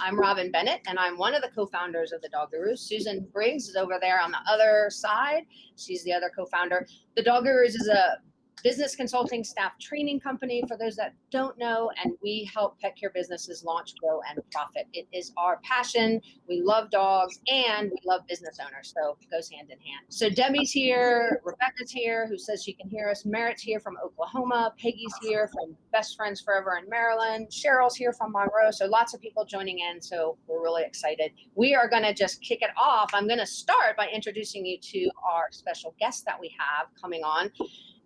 I'm Robin Bennett, and I'm one of the co-founders of the Dog Gurus. Susan Briggs is over there on the other side. She's the other co-founder. The Dog Gurus is a business consulting staff training company for those that don't know, and we help pet care businesses launch, grow, and profit. It is our passion. We love dogs and we love business owners, so it goes hand in hand. So Debbie's here, Rebecca's here, who says she can hear us. Merritt's here from Oklahoma. Peggy's here from Best Friends Forever in Maryland. Cheryl's here from Monroe. So lots of people joining in, so we're really excited. We are going to just kick it off. I'm going to start by introducing you to our special guest that we have coming on.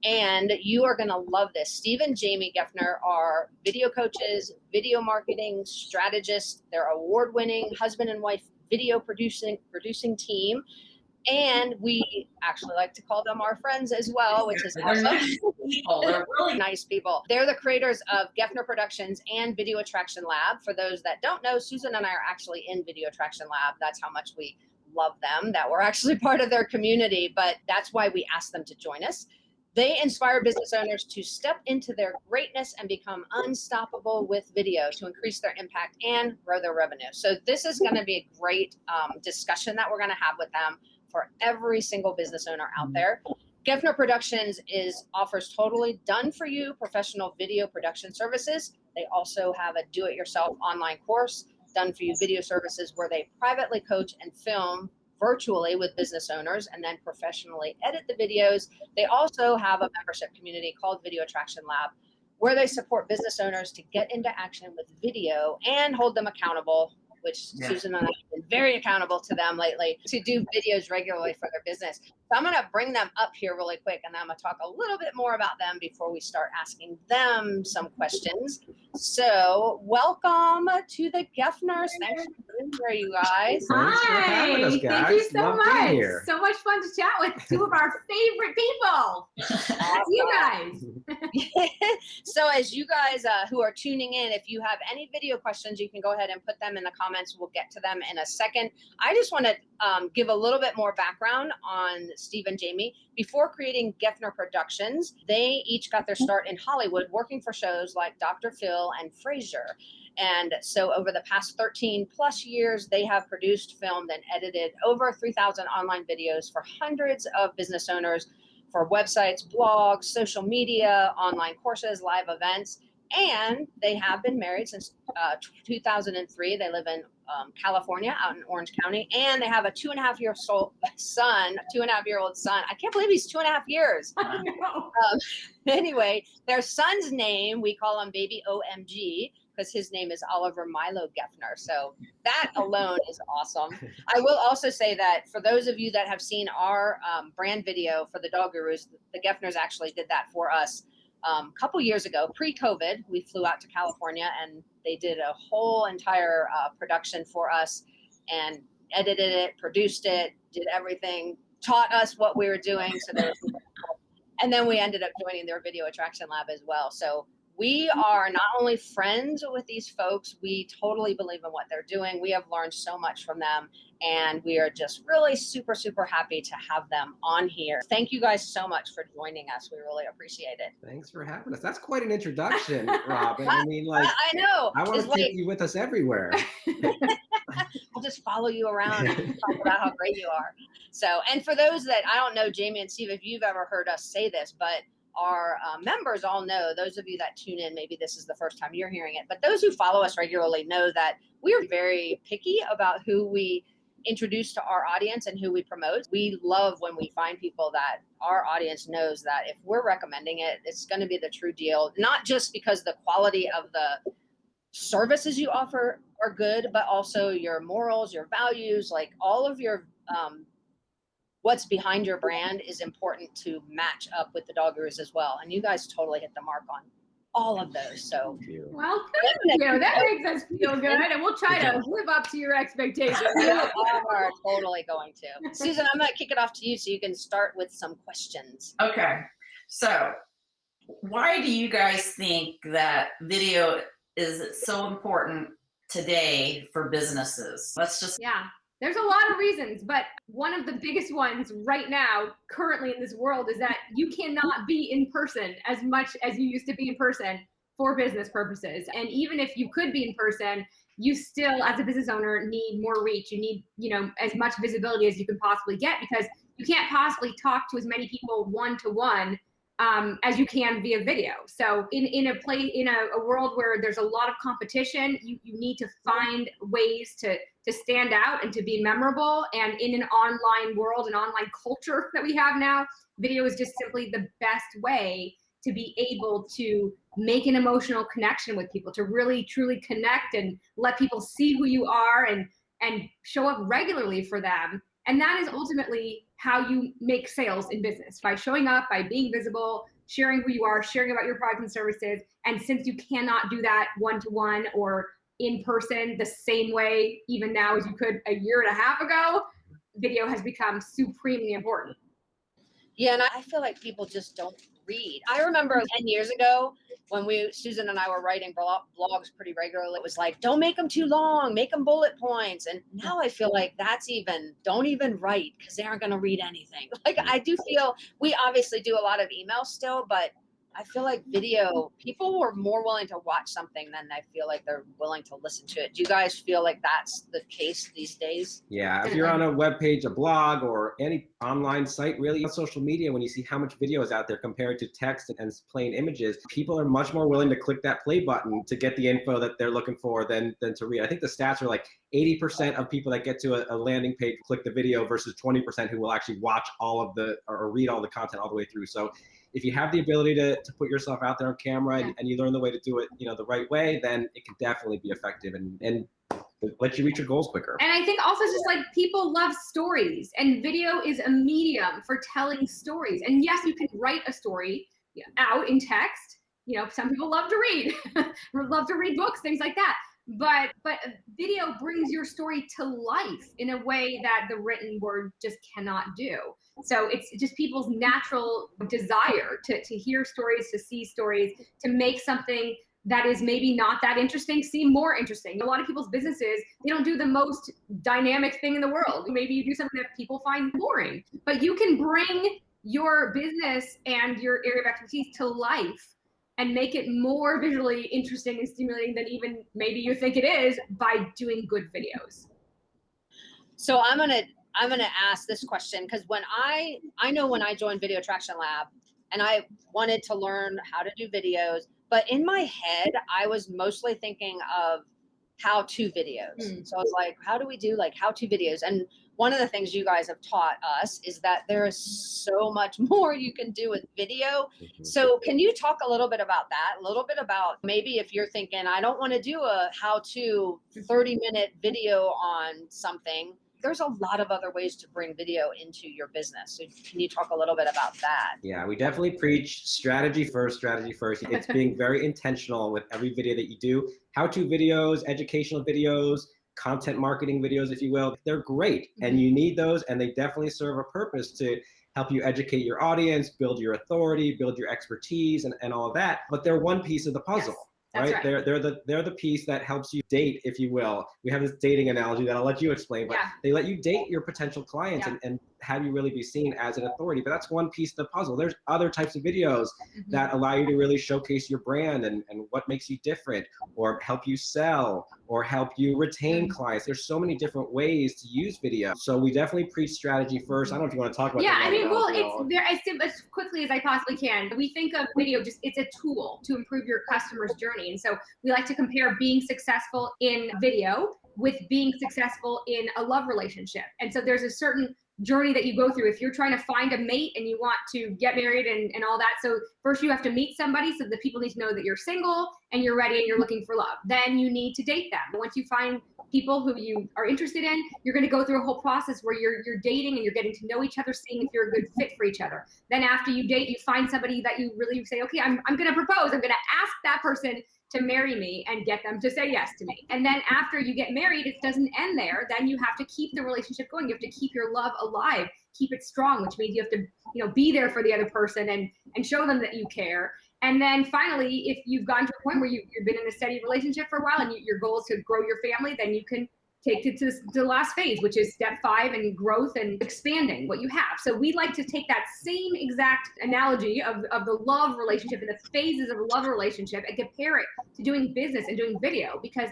And you are going to love this. Steve and Jaime Geffner are video coaches, video marketing strategists. They're award-winning husband and wife video producing team. And we actually like to call them our friends as well, which is awesome. Nice people. They're really nice people. They're the creators of Geffner Productions and Video Attraction Lab. For those that don't know, Susan and I are actually in Video Attraction Lab. That's how much we love them, that we're actually part of their community. But that's why we asked them to join us. They inspire business owners to step into their greatness and become unstoppable with video to increase their impact and grow their revenue. So this is going to be a great discussion that we're going to have with them for every single business owner out there. Geffner Productions offers totally done-for-you professional video production services. They also have a do-it-yourself online course, done-for-you video services, where they privately coach and film virtually with business owners and then professionally edit the videos. They also have a membership community called Video Attraction Lab, where they support business owners to get into action with video and hold them accountable, which Susan and I have been very accountable to them lately, to do videos regularly for their business. So I'm going to bring them up here really quick, and I'm going to talk a little bit more about them before we start asking them some questions. So welcome to the Guefners. Thanks for being here, you guys. Hi, us, thank you so Love being much. here. So much fun to chat with two of our favorite people. You guys. So as you guys who are tuning in, if you have any video questions, you can go ahead and put them in the comments. We'll get to them in a second. I just want to give a little bit more background on Steve and Jaime. Before creating Geffner Productions, they each got their start in Hollywood working for shows like Dr. Phil and Frasier. And so over the past 13 plus years, they have produced, filmed, and edited over 3,000 online videos for hundreds of business owners for websites, blogs, social media, online courses, live events. And they have been married since 2003. They live in California, out in Orange County, and they have a 2.5-year-old son. I can't believe he's 2.5 years. Anyway, their son's name, we call him Baby OMG, because his name is Oliver Milo Guefner. So that alone is awesome. I will also say that for those of you that have seen our brand video for the Dog Gurus, the Guefners actually did that for us a couple years ago, pre-COVID. We flew out to California and they did a whole entire production for us and edited it, produced it, did everything, taught us what we were doing. So there was, and then we ended up joining their Video Attraction Lab as well. So we are not only friends with these folks, we totally believe in what they're doing. We have learned so much from them, and we are just really super, super happy to have them on here. Thank you guys so much for joining us. We really appreciate it. Thanks for having us. That's quite an introduction, Robin. I mean, like, I know. I want to take you with us everywhere. I'll just follow you around and talk about how great you are. So, and for those that, I don't know, Jaime and Steve, if you've ever heard us say this, but our members all know, those of you that tune in, maybe this is the first time you're hearing it, but those who follow us regularly know that we're very picky about who we introduce to our audience and who we promote. We love when we find people that our audience knows that if we're recommending it, it's going to be the true deal, not just because the quality of the services you offer are good, but also your morals, your values, like all of your what's behind your brand is important to match up with the Dog Gurus as well. And you guys totally hit the mark on all of those. So, well, thank you. That makes us feel good, and we'll try to live up to your expectations. We are totally going to. Susan, I'm going to kick it off to you so you can start with some questions. Okay. So why do you guys think that video is so important today for businesses? Yeah. There's a lot of reasons, but one of the biggest ones right now, currently in this world, is that you cannot be in person as much as you used to be in person for business purposes. And even if you could be in person, you still, as a business owner, need more reach. You need, as much visibility as you can possibly get, because you can't possibly talk to as many people one-to-one as you can via video. So in a world where there's a lot of competition, you need to find ways to stand out and to be memorable. And in an online world, an online culture that we have now, video is just simply the best way to be able to make an emotional connection with people, to really truly connect and let people see who you are and show up regularly for them. And that is ultimately how you make sales in business, by showing up, by being visible, sharing who you are, sharing about your products and services. And since you cannot do that one-to-one or in person the same way even now as you could a year and a half ago, video has become supremely important. Yeah, and I feel like people just don't read. I remember 10 years ago when Susan and I were writing blogs pretty regularly, it was like, don't make them too long, make them bullet points. And now I feel like don't even write, because they aren't going to read anything. Like, I do feel we obviously do a lot of email still, but I feel like video, people were more willing to watch something than I feel like they're willing to listen to it. Do you guys feel like that's the case these days? Yeah, if you're on a web page, a blog, or any online site, really on social media, when you see how much video is out there compared to text and plain images, people are much more willing to click that play button to get the info that they're looking for than to read. I think the stats are like 80% of people that get to a landing page click the video versus 20% who will actually watch all of or read all the content all the way through. So if you have the ability to put yourself out there on camera and you learn the way to do it, the right way, then it can definitely be effective and let you reach your goals quicker. And I think also just like people love stories, and video is a medium for telling stories. And yes, you can write a story out in text. Some people love to read, love to read books, things like that. But video brings your story to life in a way that the written word just cannot do. So it's just people's natural desire to hear stories, to see stories, to make something that is maybe not that interesting seem more interesting. A lot of people's businesses, they don't do the most dynamic thing in the world. Maybe you do something that people find boring, but you can bring your business and your area of expertise to life and make it more visually interesting and stimulating than even maybe you think it is by doing good videos. So I'm gonna ask this question, because when I know when I joined Video Attraction Lab and I wanted to learn how to do videos, but in my head I was mostly thinking of how-to videos. So I was like, how do we do like how-to videos? And one of the things you guys have taught us is that there is so much more you can do with video. So can you talk a little bit about that? A little bit about maybe if you're thinking, I don't want to do a how-to 30-minute video on something, there's a lot of other ways to bring video into your business. So can you talk a little bit about that? Yeah, we definitely preach strategy first. It's being very intentional with every video that you do. How-to videos, educational videos, content marketing videos, if you will, they're great. And you need those, and they definitely serve a purpose to help you educate your audience, build your authority, build your expertise, and all of that. But they're one piece of the puzzle. Yes. Right? They're the piece that helps you date, if you will. We have this dating analogy that I'll let you explain, but they let you date your potential clients and have you really be seen as an authority. But that's one piece of the puzzle. There's other types of videos that allow you to really showcase your brand and what makes you different, or help you sell, or help you retain clients. There's so many different ways to use video. So we definitely preach strategy first. I don't know if you want to talk about that. I mean, well, as quickly as I possibly can. We think of video it's a tool to improve your customer's journey. And so we like to compare being successful in video with being successful in a love relationship. And so there's a certain journey that you go through if you're trying to find a mate and you want to get married and all that. So first you have to meet somebody, so that people need to know that you're single and you're ready and you're looking for love. Then you need to date them. Once you find people who you are interested in, you're going to go through a whole process where you're dating and you're getting to know each other, seeing if you're a good fit for each other. Then after you date, you find somebody that you really say, okay, I'm going to propose. I'm going to ask that person to marry me and get them to say yes to me. And then after you get married, it doesn't end there. Then you have to keep the relationship going. You have to keep your love alive, keep it strong, which means you have to, be there for the other person and show them that you care. And then finally, if you've gotten to a point where you've been in a steady relationship for a while and your goal is to grow your family, then you can take it to the last phase, which is step 5 and growth and expanding what you have. So we like to take that same exact analogy of the love relationship and the phases of a love relationship and compare it to doing business and doing video, because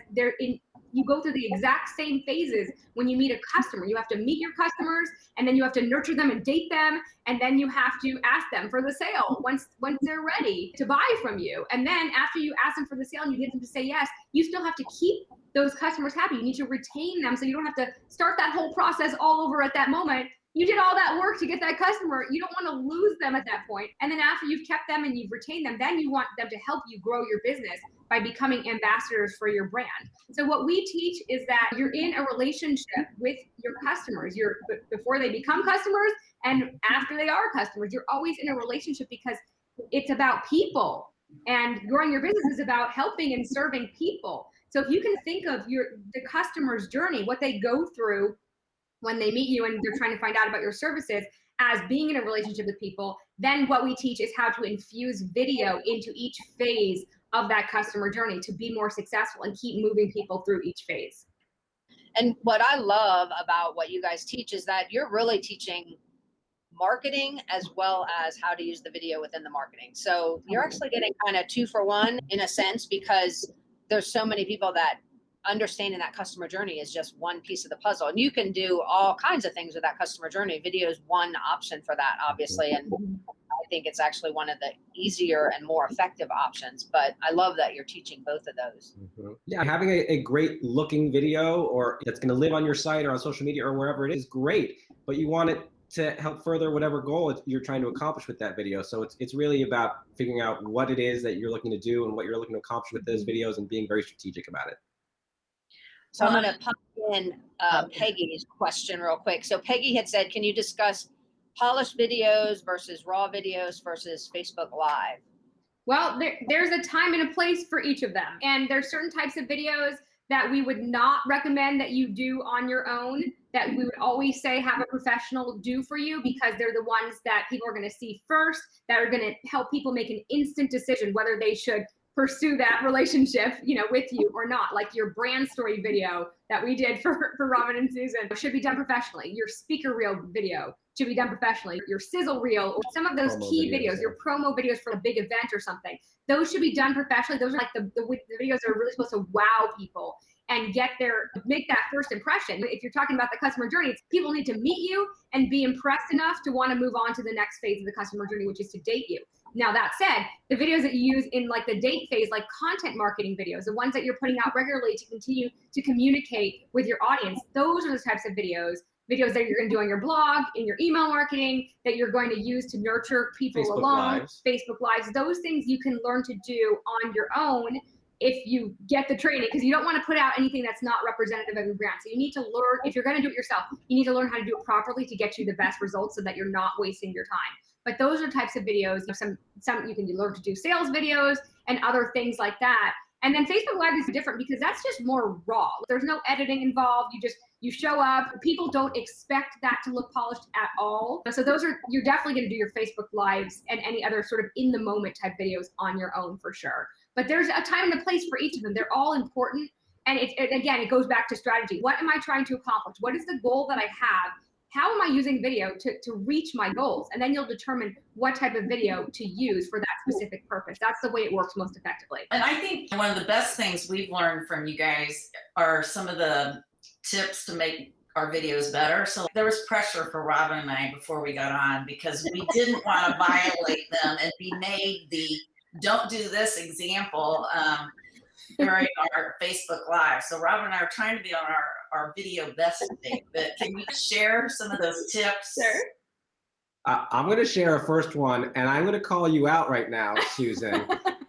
you go through the exact same phases when you meet a customer. You have to meet your customers, and then you have to nurture them and date them, and then you have to ask them for the sale once they're ready to buy from you. And then after you ask them for the sale and you get them to say yes, you still have to keep those customers happy. You need to retain them, so you don't have to start that whole process all over at that moment. You did all that work to get that customer. You don't want to lose them at that point. And then after you've kept them and you've retained them, then you want them to help you grow your business by becoming ambassadors for your brand. So what we teach is that you're in a relationship with your customers. Before they become customers and after they are customers, you're always in a relationship, because it's about people, and growing your business is about helping and serving people. So if you can think of the customer's journey, what they go through when they meet you and they're trying to find out about your services, as being in a relationship with people, then what we teach is how to infuse video into each phase of that customer journey to be more successful and keep moving people through each phase. And what I love about what you guys teach is that you're really teaching marketing as well as how to use the video within the marketing. So you're actually getting kind of 2 for 1 in a sense, because there's so many people that understanding that customer journey is just one piece of the puzzle. And you can do all kinds of things with that customer journey. Video is one option for that, obviously. And I think it's actually one of the easier and more effective options. But I love that you're teaching both of those. Yeah, having a great looking video or that's going to live on your site or on social media or wherever it is great, but you want it to help further whatever goal you're trying to accomplish with that video. So it's really about figuring out what it is that you're looking to do and what you're looking to accomplish with those videos and being very strategic about it. So I'm going to pop in Peggy's question real quick. So Peggy had said, can you discuss polished videos versus raw videos versus Facebook Live? Well, there's a time and a place for each of them. And there's certain types of videos that we would not recommend that you do on your own, that we would always say have a professional do for you, because they're the ones that people are going to see first, that are going to help people make an instant decision whether they should pursue that relationship, with you or not. Like your brand story video that we did for Robin and Susan should be done professionally. Your speaker reel video should be done professionally. Your sizzle reel, or some of those key videos, your promo videos for a big event or something, those should be done professionally. Those are like the videos that are really supposed to wow people and make that first impression. If you're talking about the customer journey, people need to meet you and be impressed enough to want to move on to the next phase of the customer journey, which is to date you. Now, that said, the videos that you use in like the date phase, like content marketing videos, the ones that you're putting out regularly to continue to communicate with your audience, those are the types of videos that you're going to do on your blog, in your email marketing, that you're going to use to nurture people along, Facebook Lives. Those things you can learn to do on your own if you get the training, because you don't want to put out anything that's not representative of your brand. So you need to learn, if you're going to do it yourself, you need to learn how to do it properly to get you the best results so that you're not wasting your time. But those are types of videos. Some you can learn to do sales videos and other things like that. And then Facebook Live is different because that's just more raw. There's no editing involved. You show up. People don't expect that to look polished at all. So you're definitely going to do your Facebook Lives and any other sort of in the moment type videos on your own for sure. But there's a time and a place for each of them. They're all important. And again, it goes back to strategy. What am I trying to accomplish? What is the goal that I have? How am I using video to reach my goals? And then you'll determine what type of video to use for that specific purpose. That's the way it works most effectively. And I think one of the best things we've learned from you guys are some of the tips to make our videos better. So there was pressure for Robin and I before we got on, because we didn't want to violate them and be made the don't do this example during our Facebook Live. So Robin and I are trying to be on our video best today, but can you share some of those tips? Sure. I'm going to share a first one, and I'm going to call you out right now, Susan,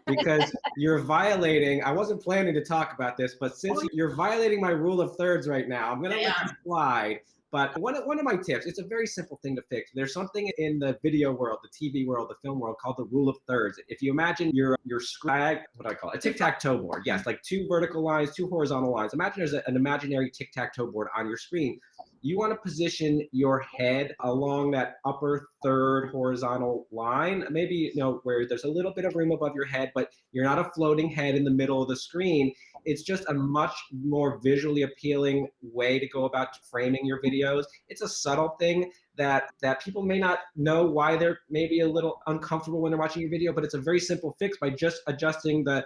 because you're violating, I wasn't planning to talk about this, but since you're violating my rule of thirds right now, I'm going to let you slide. But one of my tips, it's a very simple thing to fix. There's something in the video world, the TV world, the film world called the rule of thirds. If you imagine your scrag, what do I call it? A tic-tac-toe board. Yes, like 2 vertical lines, 2 horizontal lines. Imagine there's an imaginary tic-tac-toe board on your screen. You want to position your head along that upper third horizontal line, maybe where there's a little bit of room above your head, but you're not a floating head in the middle of the screen. It's just a much more visually appealing way to go about framing your videos. It's a subtle thing that people may not know why they're maybe a little uncomfortable when they're watching your video, but it's a very simple fix by just adjusting the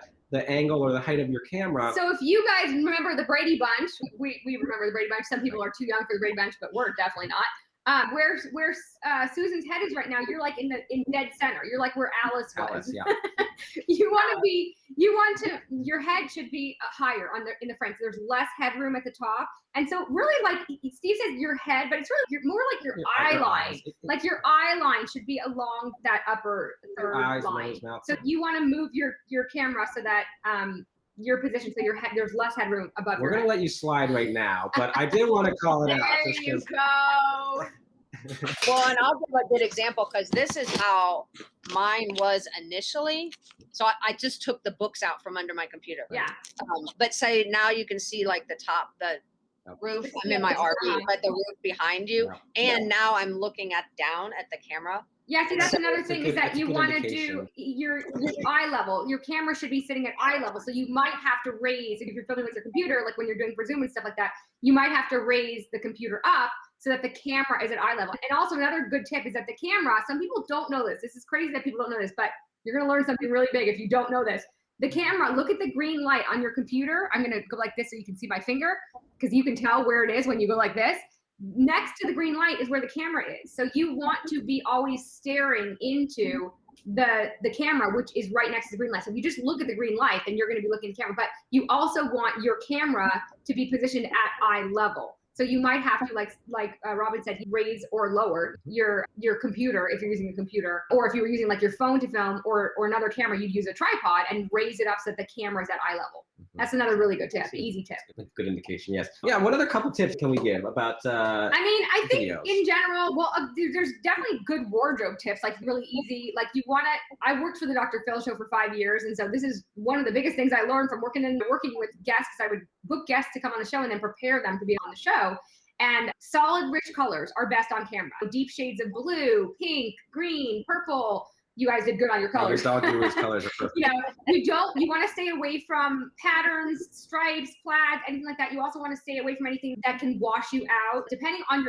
angle or the height of your camera. So if you guys remember the Brady Bunch, we remember the Brady Bunch. Some people are too young for the Brady Bunch, but we're definitely not. Where Susan's head is right now, you're like in dead center. You're like where Alice was. Alice, yeah. Your head should be higher in the front. So there's less headroom at the top. And so really, like Steve says, your head, but it's really more like your eye line. Like your eye line should be along that upper third eyes, line. nose, mouth. So you want to move your camera so that your position, so your head, there's less headroom above We're your gonna head. let you slide right now, but I did want to call it out. There just you 'cause- go. Well, and I'll give a good example because this is how mine was initially. So I just took the books out from under my computer. Yeah. But say now you can see like the top, the roof. I'm in my RV, but the roof behind you. Yeah. And now I'm looking down at the camera. Yeah, see, that's another It's a thing good- is that it's a you good want to indication. do your eye level. Your camera should be sitting at eye level. So you might have to raise, if you're filming with your computer, like when you're doing for Zoom and stuff like that, you might have to raise the computer up so that the camera is at eye level. And also another good tip is that the camera, some people don't know this. This is crazy that people don't know this, but you're going to learn something really big if you don't know this. The camera, look at the green light on your computer. I'm going to go like this so you can see my finger because you can tell where it is when you go like this. Next to the green light is where the camera is. So you want to be always staring into the camera, which is right next to the green light. So if you just look at the green light, then you're going to be looking at the camera. But you also want your camera to be positioned at eye level. So you might have to, like Robin said, raise or lower your computer if you're using a computer, or if you were using like your phone to film or another camera, you'd use a tripod and raise it up so that the camera is at eye level. That's another really good tip, easy tip. Good indication, yes. Yeah, what other couple tips can we give about I think videos? in general, well, there's definitely good wardrobe tips, like really easy. Like I worked for the Dr. Phil show for 5 years. And so this is one of the biggest things I learned from working with guests, because I would book guests to come on the show and then prepare them to be on the show. And solid, rich colors are best on camera. Deep shades of blue, pink, green, purple. You guys did good on your colors. Your dog viewers' colors are perfect. You want to stay away from patterns, stripes, plaids, anything like that. You also want to stay away from anything that can wash you out, depending on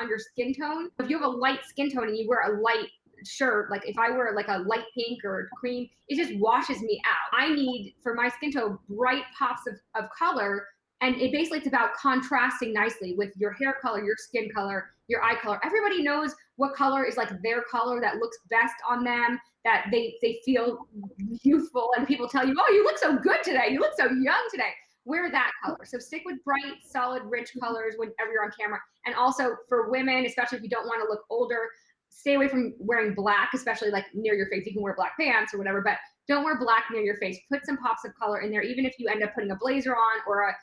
your skin tone. If you have a light skin tone and you wear a light shirt, like if I wear like a light pink or cream, it just washes me out. I need, for my skin tone, bright pops of color. And it's about contrasting nicely with your hair color, your skin color, your eye color. Everybody knows what color is like their color that looks best on them, that they feel youthful, and people tell you, oh, you look so good today. You look so young today. Wear that color. So stick with bright, solid, rich colors whenever you're on camera. And also for women, especially if you don't want to look older, stay away from wearing black, especially like near your face. You can wear black pants or whatever, but don't wear black near your face. Put some pops of color in there, even if you end up putting a blazer on or a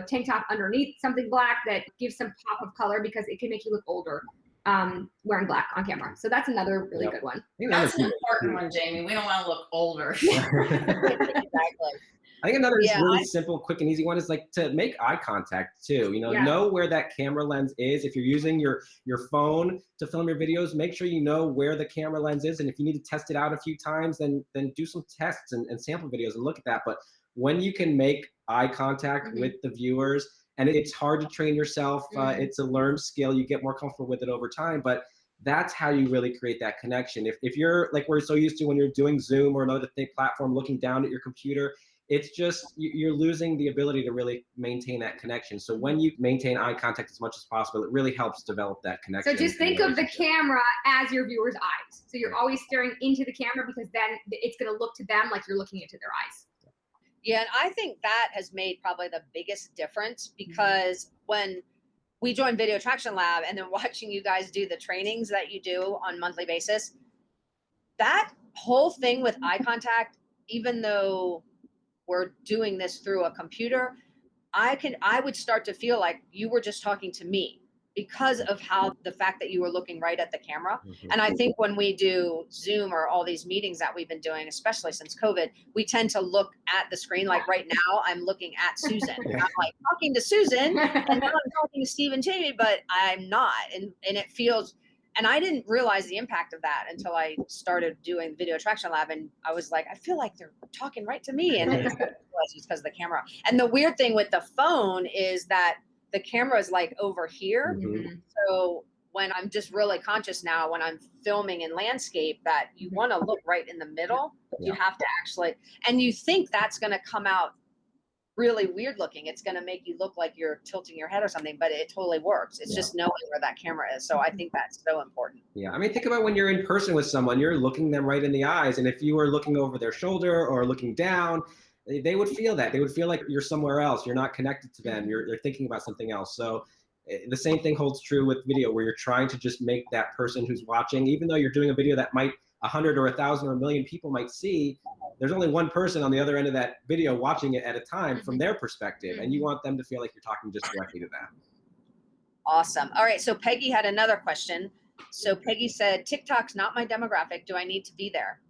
tank top underneath something black that gives some pop of color, because it can make you look older wearing black on camera. So that's another really good one. That's an important one, Jamie. We don't want to look older. Exactly. I think another really simple, quick, and easy one is like to make eye contact too. Know where that camera lens is. If you're using your phone to film your videos, make sure you know where the camera lens is. And if you need to test it out a few times, then do some tests and sample videos and look at that. But when you can make eye contact with the viewers, and it's hard to train yourself, it's a learned skill, you get more comfortable with it over time, but that's how you really create that connection. If you're like, we're so used to when you're doing Zoom or another thick platform, looking down at your computer, it's just, you're losing the ability to really maintain that connection. So when you maintain eye contact as much as possible, it really helps develop that connection. So just think of the camera as your viewer's eyes. So you're always staring into the camera, because then it's going to look to them like you're looking into their eyes. Yeah, and I think that has made probably the biggest difference, because when we joined Video Attraction Lab and then watching you guys do the trainings that you do on a monthly basis, that whole thing with eye contact, even though we're doing this through a computer, I would start to feel like you were just talking to me, because of the fact that you were looking right at the camera. And I think when we do Zoom or all these meetings that we've been doing, especially since COVID, we tend to look at the screen. Like right now, I'm looking at Susan. I'm like talking to Susan, and now I'm talking to Steve and Jaime, but I'm not. And it feels, And I didn't realize the impact of that until I started doing Video Attraction Lab. And I was like, I feel like they're talking right to me. And it's because of the camera. And the weird thing with the phone is that the camera is like over here. Mhm. So when I'm just really conscious now, when I'm filming in landscape, that you want to look right in the middle. You have to actually, and you think that's going to come out really weird looking. It's going to make you look like you're tilting your head or something, but it totally works. It's just knowing where that camera is. So I think that's so important. Yeah, I mean, think about when you're in person with someone, you're looking them right in the eyes. And if you were looking over their shoulder or looking down, they would feel that. They would feel like you're somewhere else. You're not connected to them. You're thinking about something else. So the same thing holds true with video, where you're trying to just make that person who's watching, even though you're doing a video that might 100 or 1,000 or a million people might see, there's only one person on the other end of that video watching it at a time from their perspective. And you want them to feel like you're talking just directly to them. Awesome. All right. So Peggy had another question. So Peggy said, TikTok's not my demographic. Do I need to be there?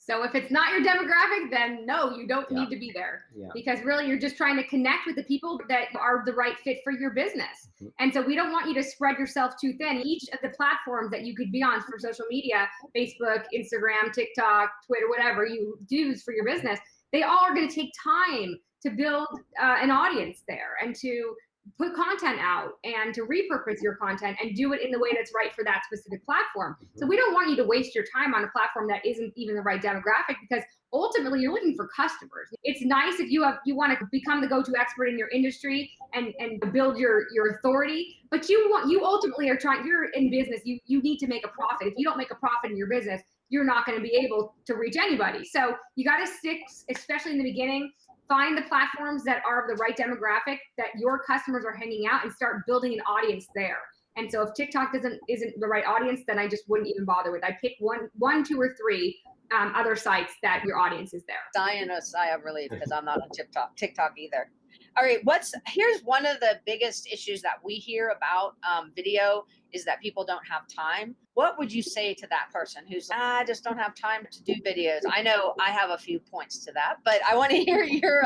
So if it's not your demographic, then no, you don't need to be there, because really you're just trying to connect with the people that are the right fit for your business. And so we don't want you to spread yourself too thin. Each of the platforms that you could be on for social media, Facebook, Instagram, TikTok, Twitter, whatever you use for your business, they all are going to take time to build an audience there and to put content out and to repurpose your content and do it in the way that's right for that specific platform. So we don't want you to waste your time on a platform that isn't even the right demographic, because ultimately you're looking for customers. It's nice if you want to become the go-to expert in your industry and build your authority, but you ultimately are trying, you're in business, you need to make a profit. If you don't make a profit in your business, you're not going to be able to reach anybody. So you got to stick, especially in the beginning, find the platforms that are of the right demographic that your customers are hanging out, and start building an audience there. And so if TikTok isn't the right audience, then I just wouldn't even bother with. I pick one, two, or three other sites that your audience is there. Sigh of relief, because I'm not on TikTok either. All right, here's one of the biggest issues that we hear about video is that people don't have time. What would you say to that person who's like, I just don't have time to do videos? I know I have a few points to that, but I want to hear your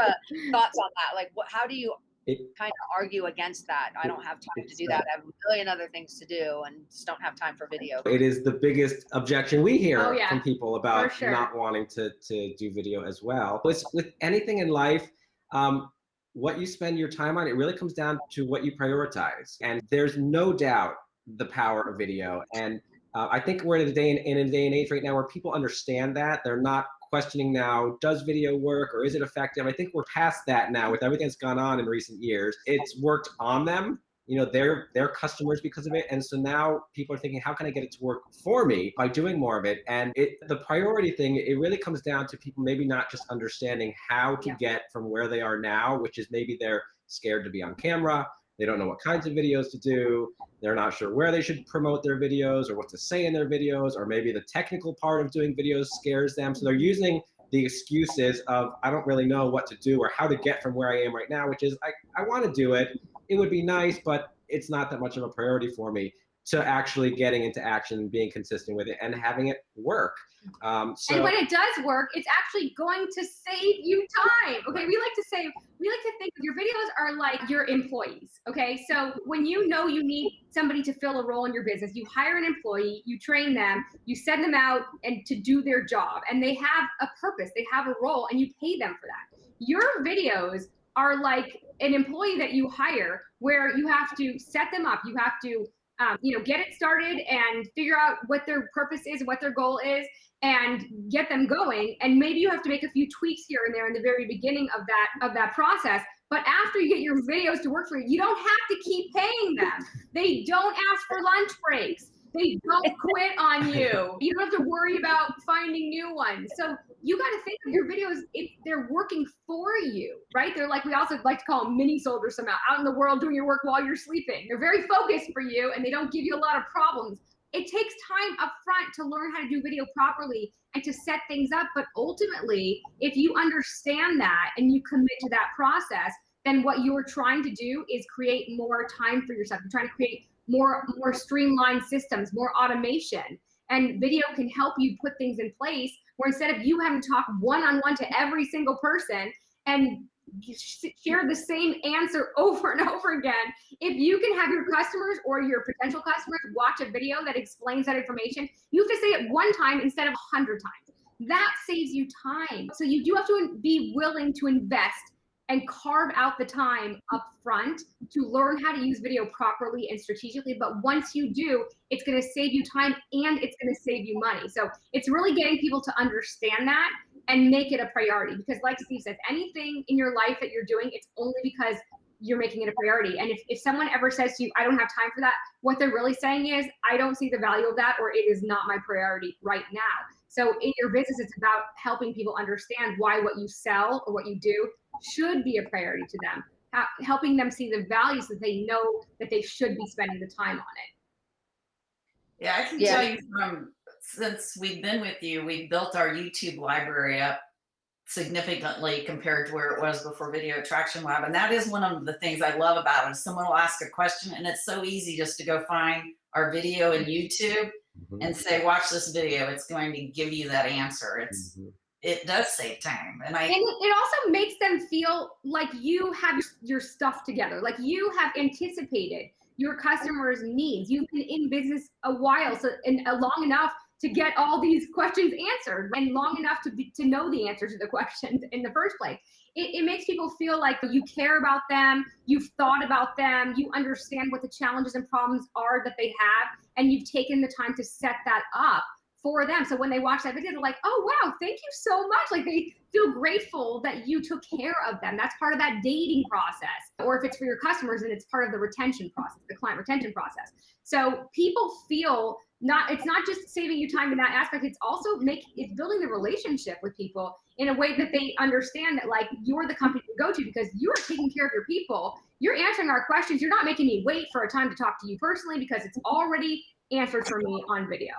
thoughts on that. Like, how do you kind of argue against that? I don't have time to do that. I have a million other things to do and just don't have time for video. It is the biggest objection we hear from people about not wanting to do video as well. With anything in life, what you spend your time on, it really comes down to what you prioritize. And there's no doubt the power of video. And I think we're in a day and age right now where people understand that. They're not questioning now, does video work or is it effective? I think we're past that now with everything that's gone on in recent years. It's worked on them. You know, they're customers because of it. And so now people are thinking, how can I get it to work for me by doing more of it? And the priority thing, it really comes down to people maybe not just understanding how to get from where they are now, which is maybe they're scared to be on camera. They don't know what kinds of videos to do. They're not sure where they should promote their videos or what to say in their videos, or maybe the technical part of doing videos scares them. So they're using the excuses of, I don't really know what to do or how to get from where I am right now, which is, I want to do it. It would be nice, but it's not that much of a priority for me, to actually getting into action, being consistent with it, and having it work. And when it does work, it's actually going to save you time. Okay, we like to think your videos are like your employees. Okay, so when you know you need somebody to fill a role in your business, you hire an employee, you train them, you send them out and to do their job, and they have a purpose, they have a role, and you pay them for that. Your videos are like an employee that you hire, where you have to set them up, you have to get it started and figure out what their purpose is, what their goal is, and get them going. And maybe you have to make a few tweaks here and there in the very beginning of that process. But after you get your videos to work for you, you don't have to keep paying them. They don't ask for lunch breaks. They don't quit on you. You don't have to worry about finding new ones. So you got to think of your videos, if they're working for you, right? They're like, we also like to call them mini soldiers somehow, out in the world doing your work while you're sleeping. They're very focused for you, and they don't give you a lot of problems. It takes time up front to learn how to do video properly and to set things up. But ultimately, if you understand that and you commit to that process, then what you're trying to do is create more time for yourself. You're trying to create more streamlined systems, more automation. And video can help you put things in place where instead of you having to talk one-on-one to every single person and share the same answer over and over again. If you can have your customers or your potential customers watch a video that explains that information, you have to say it one time instead of 100 times. That saves you time. So you do have to be willing to invest and carve out the time up front to learn how to use video properly and strategically. But once you do, it's going to save you time and it's going to save you money. So it's really getting people to understand that and make it a priority. Because like Steve says, anything in your life that you're doing, it's only because you're making it a priority. And if someone ever says to you, I don't have time for that, what they're really saying is, I don't see the value of that, or it is not my priority right now. So in your business, it's about helping people understand why what you sell or what you do should be a priority to them, helping them see the value so that they know that they should be spending the time on it. Yeah, I can tell you since we've been with you, we've built our YouTube library up significantly compared to where it was before Video Attraction Lab. And that is one of the things I love about it. Is someone will ask a question and it's so easy just to go find our video in YouTube and say, watch this video. It's going to give you that answer. It does save time. And it also makes them feel like you have your stuff together, like you have anticipated your customers' needs. You've been in business a while, long enough to get all these questions answered, and long enough to know the answer to the questions in the first place. It makes people feel like you care about them, you've thought about them, you understand what the challenges and problems are that they have, and you've taken the time to set that up for them. So when they watch that video, they're like, oh, wow, thank you so much. Like, they feel grateful that you took care of them. That's part of that dating process. Or if it's for your customers, then it's part of the retention process, the client retention process. So people feel it's not just saving you time in that aspect, it's also it's building the relationship with people in a way that they understand that, like, you're the company to go to because you're taking care of your people. You're answering our questions. You're not making me wait for a time to talk to you personally because it's already answered for me on video.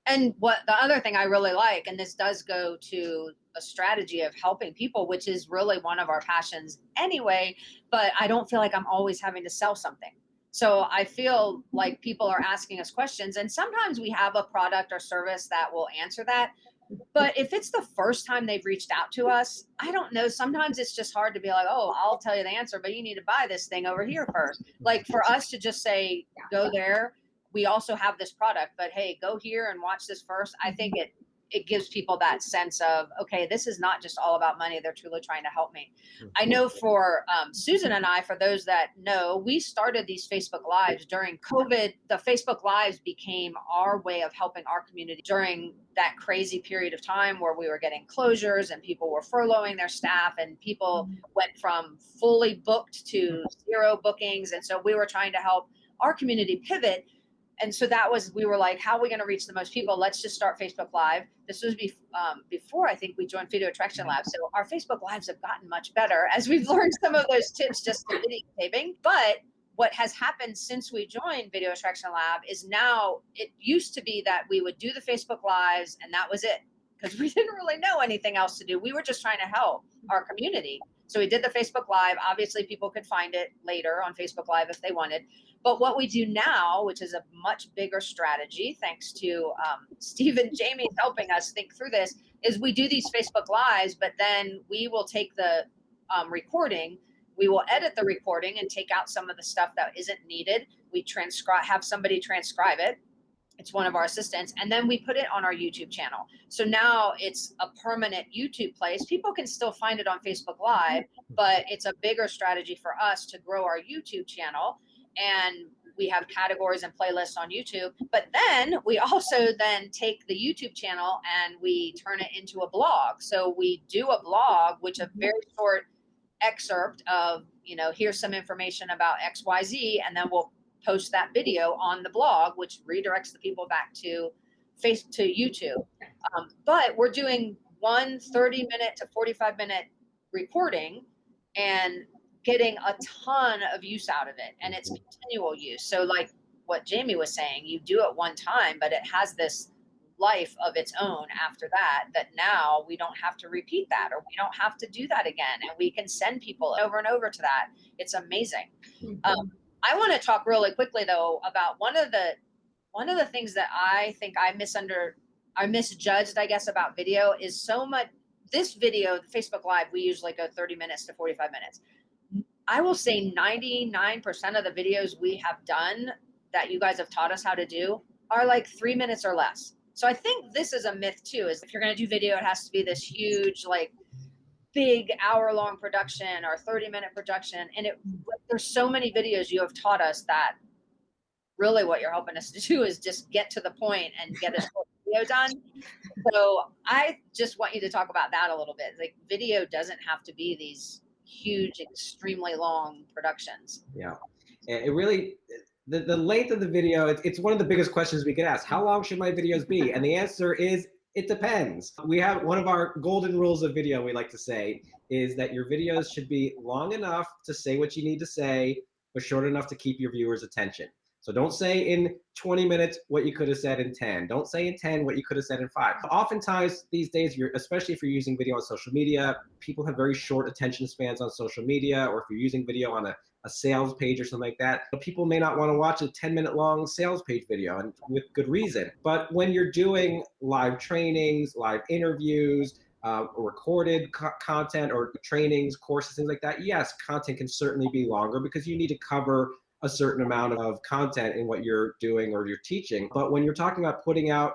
And what the other thing I really like, and this does go to a strategy of helping people, which is really one of our passions anyway, but I don't feel like I'm always having to sell something. So I feel like people are asking us questions, and sometimes we have a product or service that will answer that. But if it's the first time they've reached out to us, I don't know. Sometimes it's just hard to be like, oh, I'll tell you the answer, but you need to buy this thing over here first. Like, for us to just say, go there. We also have this product, but hey, go here and watch this first. I think it gives people that sense of, okay, this is not just all about money. They're truly trying to help me. I know for Susan and I, for those that know, we started these Facebook Lives during COVID. The Facebook Lives became our way of helping our community during that crazy period of time where we were getting closures and people were furloughing their staff and people went from fully booked to 0 bookings. And so we were trying to help our community pivot. And so we were like, how are we going to reach the most people? Let's just start Facebook Live. This was before I think we joined Video Attraction Lab. So our Facebook Lives have gotten much better as we've learned some of those tips just to videotaping. But what has happened since we joined Video Attraction Lab is now it used to be that we would do the Facebook Lives and that was it, because we didn't really know anything else to do. We were just trying to help our community. So we did the Facebook Live. Obviously, people could find it later on Facebook Live if they wanted. But what we do now, which is a much bigger strategy, thanks to Steve and Jaime helping us think through this, is we do these Facebook Lives, but then we will take the recording, we will edit the recording and take out some of the stuff that isn't needed. We have somebody transcribe it. It's one of our assistants. And then we put it on our YouTube channel. So now it's a permanent YouTube place. People can still find it on Facebook Live, but it's a bigger strategy for us to grow our YouTube channel. And we have categories and playlists on YouTube. But then we also then take the YouTube channel and we turn it into a blog. So we do a blog, which is a very short excerpt of, here's some information about XYZ, and then we'll post that video on the blog, which redirects the people back to YouTube. But we're doing 30-minute to 45-minute recording and getting a ton of use out of it. And it's continual use. So like what Jaime was saying, you do it one time, but it has this life of its own after that now we don't have to repeat that, or we don't have to do that again. And we can send people over and over to that. It's amazing. I want to talk really quickly though about one of the things that I think I misjudged, I guess, about video is this video, the Facebook Live, we usually go 30 minutes to 45 minutes. I will say 99% of the videos we have done that you guys have taught us how to do are like 3 minutes or less. So I think this is a myth too, is if you're going to do video, it has to be this huge, like big hour-long production or 30-minute production. And there's so many videos you have taught us that really what you're helping us to do is just get to the point and get a short video done. So I just want you to talk about that a little bit. Like, video doesn't have to be these huge, extremely long productions. Yeah, and it really, the length of the video, it's one of the biggest questions we get asked. How long should my videos be? And the answer is, it depends. We have one of our golden rules of video, we like to say, is that your videos should be long enough to say what you need to say, but short enough to keep your viewers' attention. So don't say in 20 minutes what you could have said in 10. Don't say in 10 what you could have said in 5. Oftentimes these days, especially if you're using video on social media, people have very short attention spans on social media, or if you're using video on a sales page or something like that, people may not want to watch a 10-minute long sales page video, and with good reason. But when you're doing live trainings, live interviews, recorded content or trainings, courses, things like that, yes, content can certainly be longer because you need to cover a certain amount of content in what you're doing or you're teaching. But when you're talking about putting out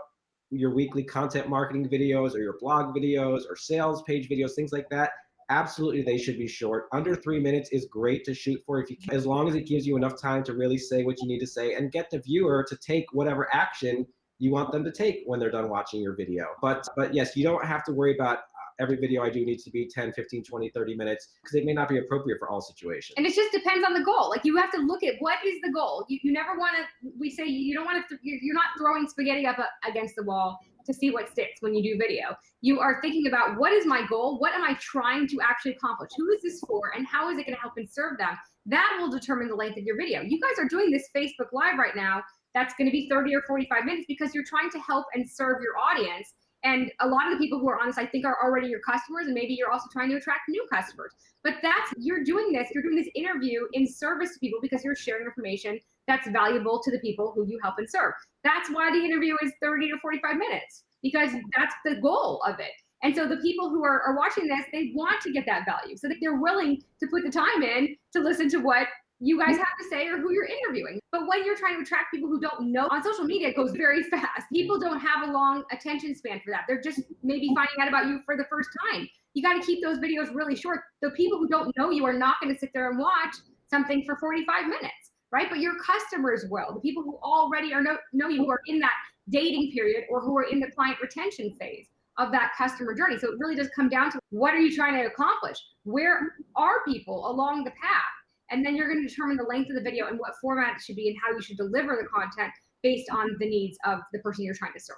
your weekly content marketing videos or your blog videos or sales page videos, things like that, absolutely they should be short. Under 3 minutes is great to shoot for, if you can, as long as it gives you enough time to really say what you need to say and get the viewer to take whatever action you want them to take when they're done watching your video. But yes, you don't have to worry about every video I do needs to be 10, 15, 20, 30 minutes, because it may not be appropriate for all situations. And it just depends on the goal. Like, you have to look at what is the goal. You never want to, we say you don't want to, you're not throwing spaghetti up against the wall to see what sticks when you do video. You are thinking about, what is my goal? What am I trying to actually accomplish? Who is this for? And how is it going to help and serve them? That will determine the length of your video. You guys are doing this Facebook Live right now. That's going to be 30 or 45 minutes because you're trying to help and serve your audience. And a lot of the people who are on this, I think, are already your customers, and maybe you're also trying to attract new customers. But you're doing this interview in service to people because you're sharing information that's valuable to the people who you help and serve. That's why the interview is 30 to 45 minutes, because that's the goal of it. And so the people who are watching this, they want to get that value, so that they're willing to put the time in to listen to what you guys have to say or who you're interviewing. But when you're trying to attract people who don't know, on social media, it goes very fast. People don't have a long attention span for that. They're just maybe finding out about you for the first time. You got to keep those videos really short. The people who don't know you are not going to sit there and watch something for 45 minutes, right? But your customers will. The people who already know you, who are in that dating period or who are in the client retention phase of that customer journey. So it really does come down to, what are you trying to accomplish? Where are people along the path? And then you're going to determine the length of the video and what format it should be and how you should deliver the content based on the needs of the person you're trying to serve.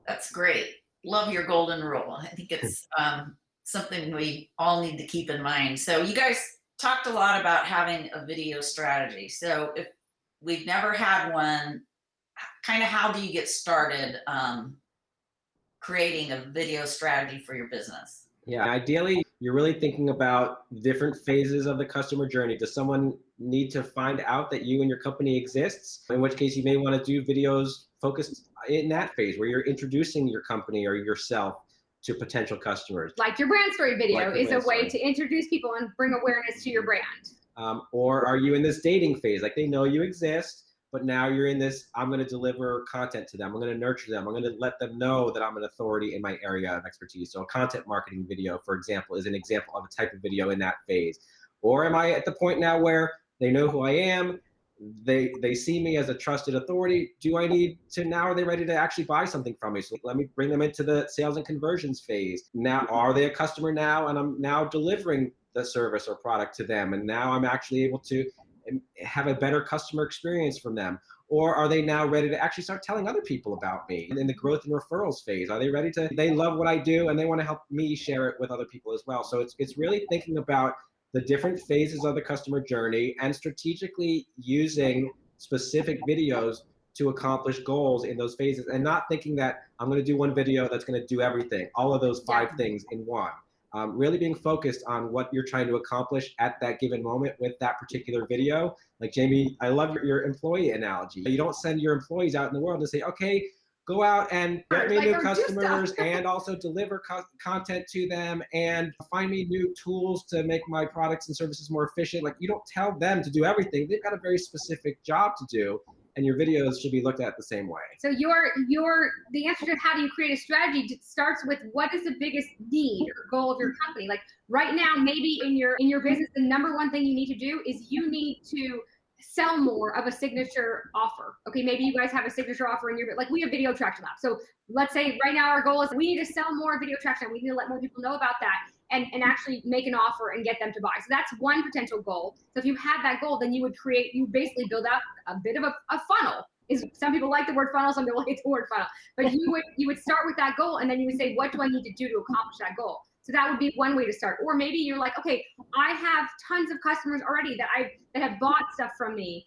That's great. Love your golden rule. I think it's something we all need to keep in mind. So you guys talked a lot about having a video strategy. So if we've never had one, kind of how do you get started creating a video strategy for your business? Yeah, ideally, you're really thinking about different phases of the customer journey. Does someone need to find out that you and your company exists? In which case, you may want to do videos focused in that phase where you're introducing your company or yourself to potential customers. Like your brand story video is a way to introduce people and bring awareness to your brand. Or are you in this dating phase? Like, they know you exist, but now you're in this, I'm going to deliver content to them. I'm going to nurture them. I'm going to let them know that I'm an authority in my area of expertise. So a content marketing video, for example, is an example of a type of video in that phase. Or am I at the point now where they know who I am? They see me as a trusted authority. Do I need to, now are they ready to actually buy something from me? So let me bring them into the sales and conversions phase. Now, are they a customer now? And I'm now delivering the service or product to them. And now I'm actually able to have a better customer experience from them. Or are they now ready to actually start telling other people about me in the growth and referrals phase? Are they ready to, they love what I do and they want to help me share it with other people as well. So it's really thinking about the different phases of the customer journey and strategically using specific videos to accomplish goals in those phases, and not thinking that I'm going to do one video that's going to do everything, all of those 5 things in one. Really being focused on what you're trying to accomplish at that given moment with that particular video. Like, Jaime, I love your employee analogy. You don't send your employees out in the world to say, okay, go out and get me Like, new or do stuff. customers and also deliver content to them and find me new tools to make my products and services more efficient. Like, you don't tell them to do everything. They've got a very specific job to do, and your videos should be looked at the same way. So the answer to how do you create a strategy starts with what is the biggest need or goal of your company. Like right now, maybe in your business, the number one thing you need to do is you need to sell more of a signature offer. Okay, maybe you guys have a signature offer in your, like we have Video Attraction Lab. So let's say right now our goal is we need to sell more video attraction. We need to let more people know about that and actually make an offer and get them to buy. So that's one potential goal. So if you had that goal, then you basically build out a bit of a funnel. Some people like the word funnel, some people like the word funnel. But you would start with that goal and then you would say, what do I need to do to accomplish that goal? So that would be one way to start. Or maybe you're like, okay, I have tons of customers already that have bought stuff from me